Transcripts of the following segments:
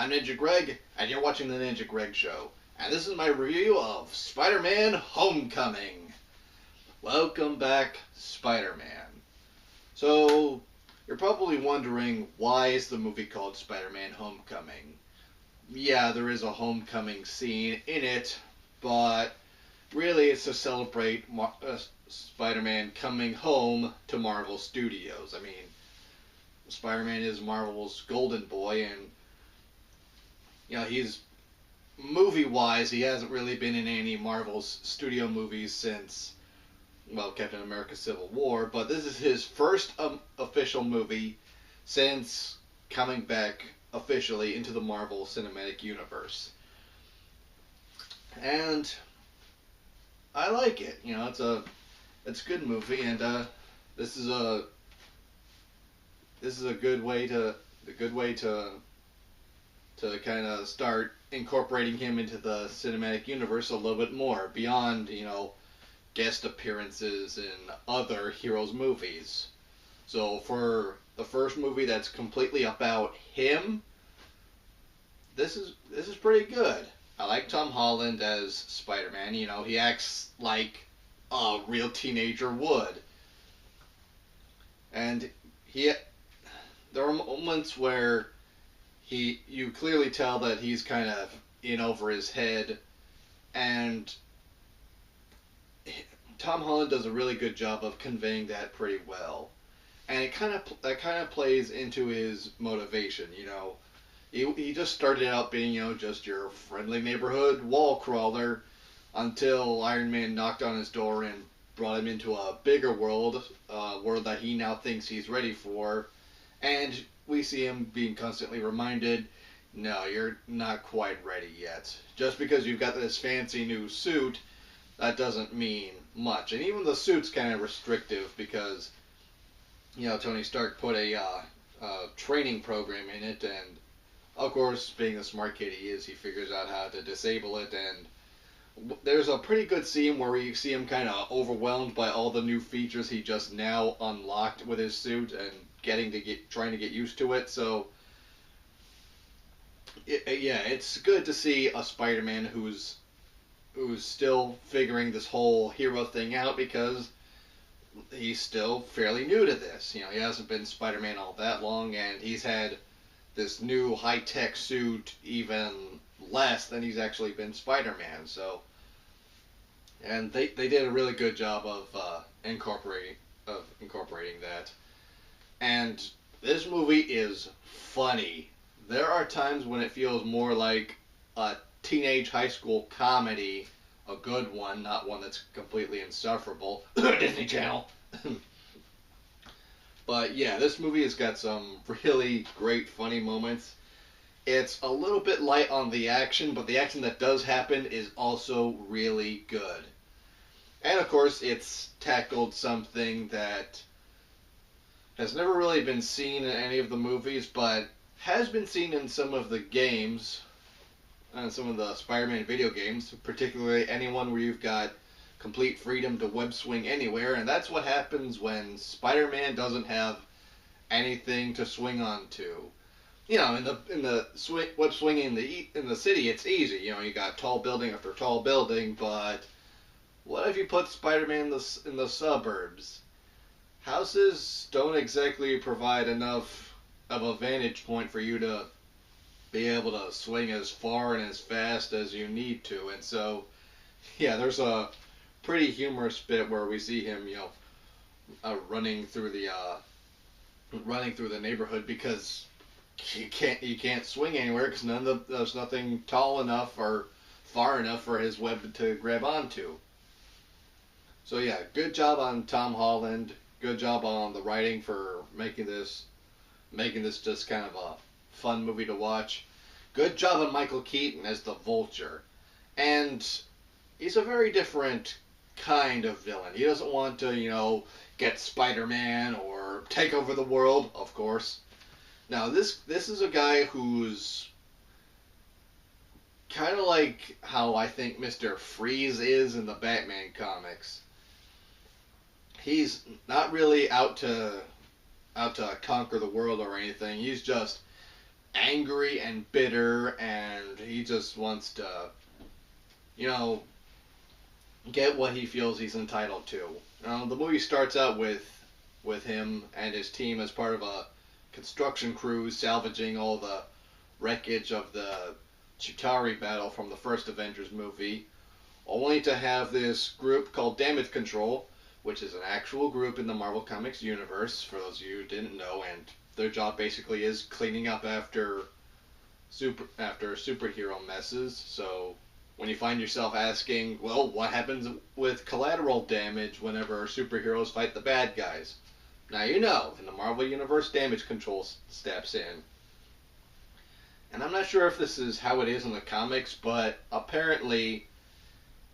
I'm Ninja Greg, and you're watching the Ninja Greg Show. And this is my review of Spider-Man Homecoming. Welcome back, Spider-Man. So, you're probably wondering, why is the movie called Spider-Man Homecoming? Yeah, there is a homecoming scene in it, but really it's to celebrate Spider-Man coming home to Marvel Studios. I mean, Spider-Man is Marvel's golden boy, and he's movie-wise, he hasn't really been in any Marvel's studio movies since, well, Captain America: Civil War. But this is his first official movie since coming back officially into the Marvel Cinematic Universe, and I like it. It's a good movie, and this is a good way to kind of start incorporating him into the cinematic universe a little bit more, beyond, guest appearances in other heroes' movies. So for the first movie that's completely about him, this is pretty good. I like Tom Holland as Spider-Man. He acts like a real teenager would. And there are moments where you clearly tell that he's kind of in over his head, and Tom Holland does a really good job of conveying that pretty well. And that kind of plays into his motivation. He just started out being, just your friendly neighborhood wall crawler, until Iron Man knocked on his door and brought him into a bigger world, world that he now thinks he's ready for. And we see him being constantly reminded, no, you're not quite ready yet. Just because you've got this fancy new suit, that doesn't mean much. And even the suit's kind of restrictive because, Tony Stark put a training program in it, and of course, being the smart kid he is, he figures out how to disable it. And there's a pretty good scene where you see him kind of overwhelmed by all the new features he just now unlocked with his suit, and trying to get used to it. So it's good to see a Spider-Man who's still figuring this whole hero thing out, because he's still fairly new to this. He hasn't been Spider-Man all that long, and he's had this new high-tech suit even less than he's actually been Spider-Man. So, and they did a really good job of incorporating that. And this movie is funny. There are times when it feels more like a teenage high school comedy, a good one, not one that's completely insufferable. Disney Channel. But yeah, this movie has got some really great funny moments. It's a little bit light on the action, but the action that does happen is also really good. And of course, it's tackled something that has never really been seen in any of the movies, but has been seen in some of the games, some of the Spider-Man video games, particularly anyone where you've got complete freedom to web swing anywhere, and that's what happens when Spider-Man doesn't have anything to swing onto. In the web swinging in the city, it's easy. You got tall building after tall building, but what if you put Spider-Man in the suburbs? Houses don't exactly provide enough of a vantage point for you to be able to swing as far and as fast as you need to. And so, yeah, there's a pretty humorous bit where we see him, running through the neighborhood, because he can't swing anywhere because there's nothing tall enough or far enough for his web to grab onto. So yeah, good job on Tom Holland. Good job on the writing for making this just kind of a fun movie to watch. Good job on Michael Keaton as the Vulture. And he's a very different kind of villain. He doesn't want to, get Spider-Man or take over the world, of course. Now, this is a guy who's kind of like how I think Mr. Freeze is in the Batman comics. He's not really out to conquer the world or anything. He's just angry and bitter, and he just wants to, you know, get what he feels he's entitled to. The movie starts out with him and his team as part of a construction crew salvaging all the wreckage of the Chitauri battle from the first Avengers movie, only to have this group called Damage Control, which is an actual group in the Marvel Comics universe, for those of you who didn't know, and their job basically is cleaning up after superhero messes. So when you find yourself asking, well, what happens with collateral damage whenever superheroes fight the bad guys? Now you know, in the Marvel Universe, Damage Control steps in. And I'm not sure if this is how it is in the comics, but apparently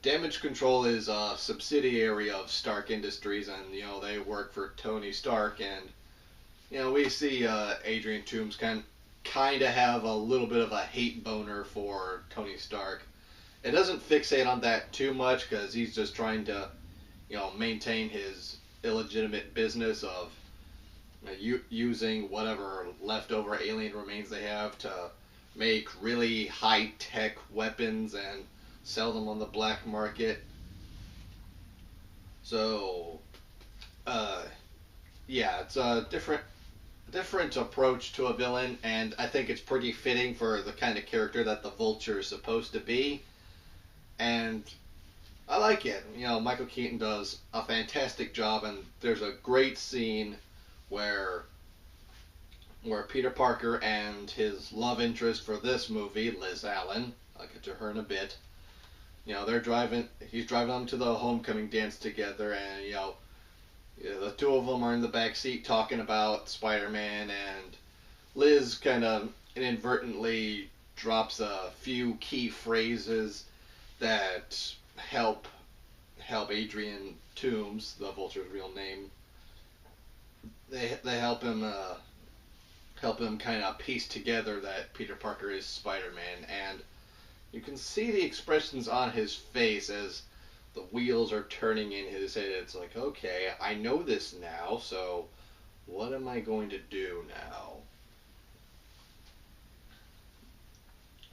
Damage Control is a subsidiary of Stark Industries, and, they work for Tony Stark, and, we see Adrian Toomes kind of have a little bit of a hate boner for Tony Stark. It doesn't fixate on that too much because he's just trying to, maintain his illegitimate business of using whatever leftover alien remains they have to make really high-tech weapons and sell them on the black market. So, yeah, it's a different approach to a villain, and I think it's pretty fitting for the kind of character that the Vulture is supposed to be. And I like it. Michael Keaton does a fantastic job, and there's a great scene where Peter Parker and his love interest for this movie, Liz Allen, I'll get to her in a bit, he's driving them to the homecoming dance together, and, the two of them are in the back seat talking about Spider-Man, and Liz kind of inadvertently drops a few key phrases that help Adrian Toomes, the Vulture's real name. They help him kind of piece together that Peter Parker is Spider-Man, and you can see the expressions on his face as the wheels are turning in his head. It's like, okay, I know this now, so what am I going to do now?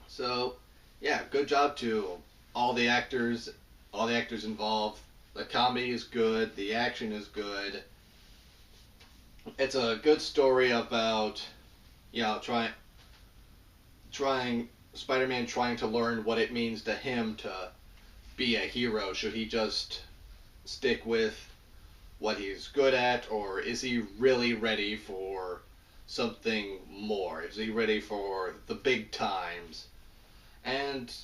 So, yeah, good job to all the actors involved. The comedy is good, the action is good. It's a good story about, Spider-Man trying to learn what it means to him to be a hero. Should he just stick with what he's good at, or is he really ready for something more? Is he ready for the big times? And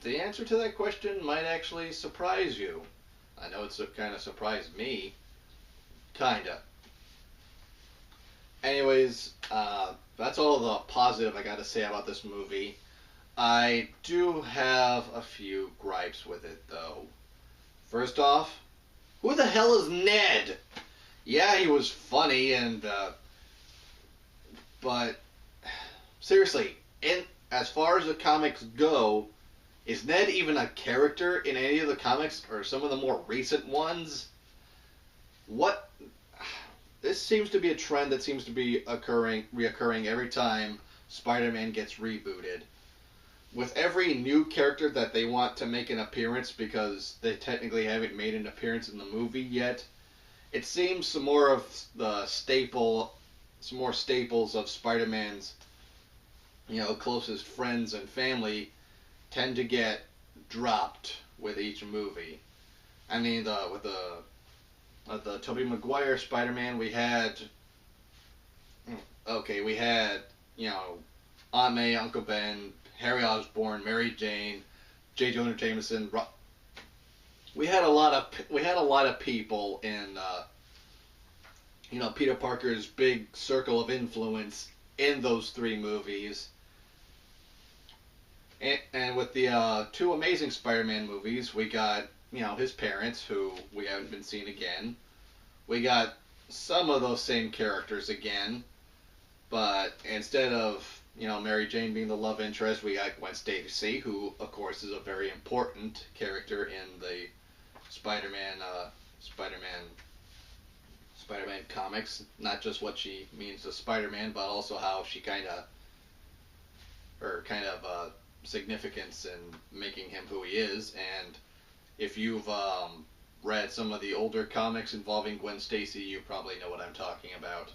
the answer to that question might actually surprise you. I know it's kind of surprised me. Kinda. Anyways, that's all the positive I got to say about this movie. I do have a few gripes with it, though. First off, who the hell is Ned? Yeah, he was funny, but seriously, as far as the comics go, is Ned even a character in any of the comics or some of the more recent ones? What? This seems to be a trend that seems to be reoccurring every time Spider-Man gets rebooted. With every new character that they want to make an appearance, because they technically haven't made an appearance in the movie yet, it seems some more staples of Spider-Man's, closest friends and family tend to get dropped with each movie. I mean, with the Tobey Maguire Spider-Man, we had, Aunt May, Uncle Ben, Harry Osborn, Mary Jane, J. Jonah Jameson. We had a lot of people in, Peter Parker's big circle of influence in those three movies. And with the two Amazing Spider-Man movies, we got, his parents, who we haven't been seeing again. We got some of those same characters again, but instead of, Mary Jane being the love interest, we got Gwen Stacy, who, of course, is a very important character in the Spider-Man comics. Not just what she means to Spider-Man, but also how she kind of significance in making him who he is. And if you've read some of the older comics involving Gwen Stacy, you probably know what I'm talking about.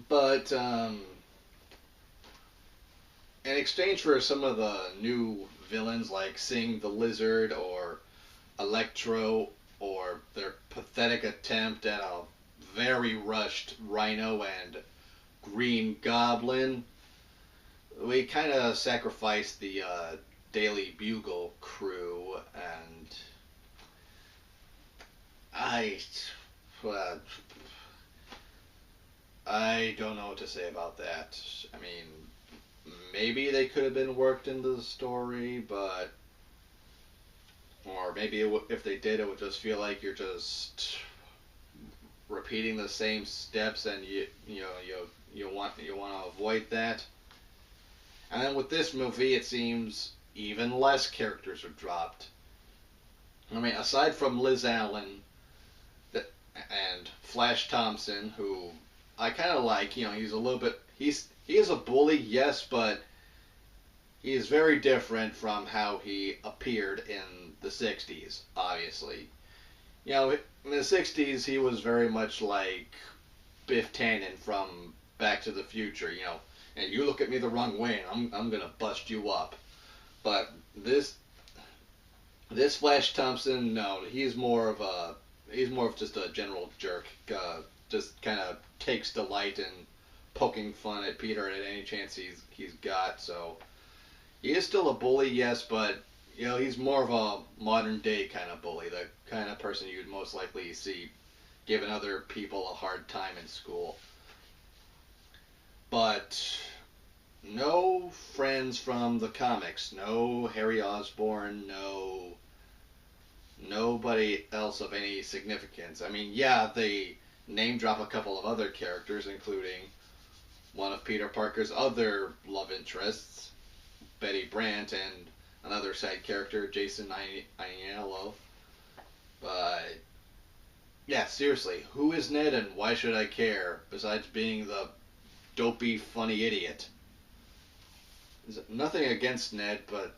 But in exchange for some of the new villains like Sing the Lizard or Electro or their pathetic attempt at a very rushed Rhino and Green Goblin, we kind of sacrificed the Daily Bugle crew, and I, uh, I don't know what to say about that. I mean, maybe they could have been worked into the story, but or maybe if they did, it would just feel like you're just repeating the same steps, and you want to avoid that. And then with this movie, it seems even less characters are dropped. I mean, aside from Liz Allen and Flash Thompson, who I kind of like, he's a little bit he is a bully, yes, but he is very different from how he appeared in the 60s, obviously. In the 60s, he was very much like Biff Tannen from Back to the Future, and you look at me the wrong way and I'm going to bust you up. But this Flash Thompson, no, he's more of just a general jerk, just kind of takes delight in poking fun at Peter at any chance he's got. So he is still a bully, yes, but he's more of a modern day kind of bully, the kind of person you'd most likely see giving other people a hard time in school. But no friends from the comics, no Harry Osborn, nobody else of any significance. I mean, yeah, they name drop a couple of other characters, including one of Peter Parker's other love interests, Betty Brant, and another side character, Jason Aniello. But yeah, seriously, who is Ned and why should I care, besides being the dopey, funny idiot? There's nothing against Ned, but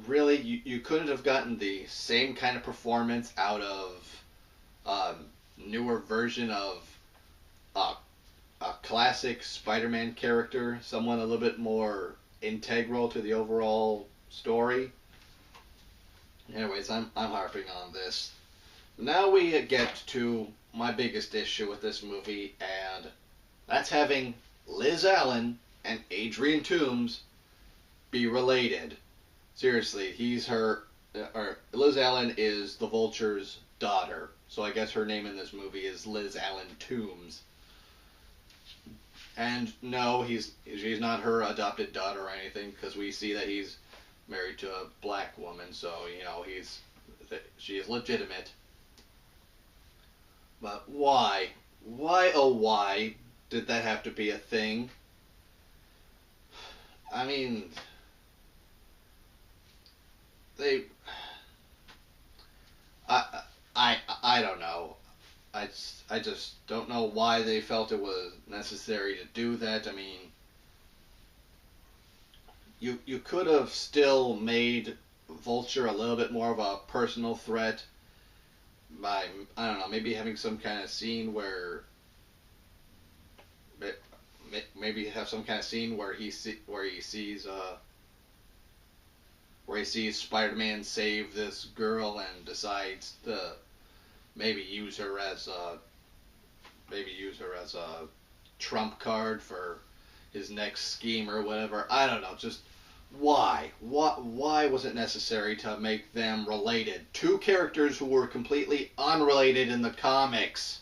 really, you couldn't have gotten the same kind of performance out of a newer version of a classic Spider-Man character, someone a little bit more integral to the overall story. Anyways, I'm harping on this. Now we get to my biggest issue with this movie, and that's having Liz Allen and Adrian Toomes be related. Seriously, Liz Allen is the Vulture's daughter, so I guess her name in this movie is Liz Allen Toomes. And no, she's not her adopted daughter or anything, because we see that he's married to a black woman, so she is legitimate. But why? Why, oh why, did that have to be a thing? I mean, I don't know. I just don't know why they felt it was necessary to do that. I mean, you could have still made Vulture a little bit more of a personal threat by, I don't know, maybe having some kind of scene where maybe have some kind of scene where he sees Spider-Man save this girl and decides to maybe use her as a trump card for his next scheme or whatever. I don't know. Just why? Why was it necessary to make them related? Two characters who were completely unrelated in the comics.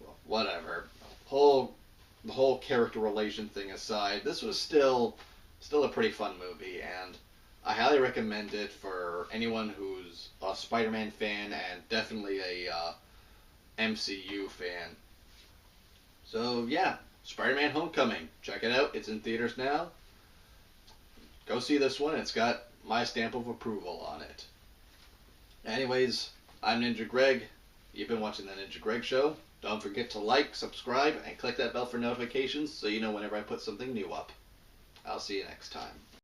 Well, whatever. The whole character relation thing aside, this was still a pretty fun movie, and I highly recommend it for anyone who's a Spider-Man fan and definitely a MCU fan. So yeah, Spider-Man Homecoming. Check it out. It's in theaters now. Go see this one. It's got my stamp of approval on it. Anyways, I'm Ninja Greg. You've been watching The Ninja Greg Show. Don't forget to like, subscribe, and click that bell for notifications so you know whenever I put something new up. I'll see you next time.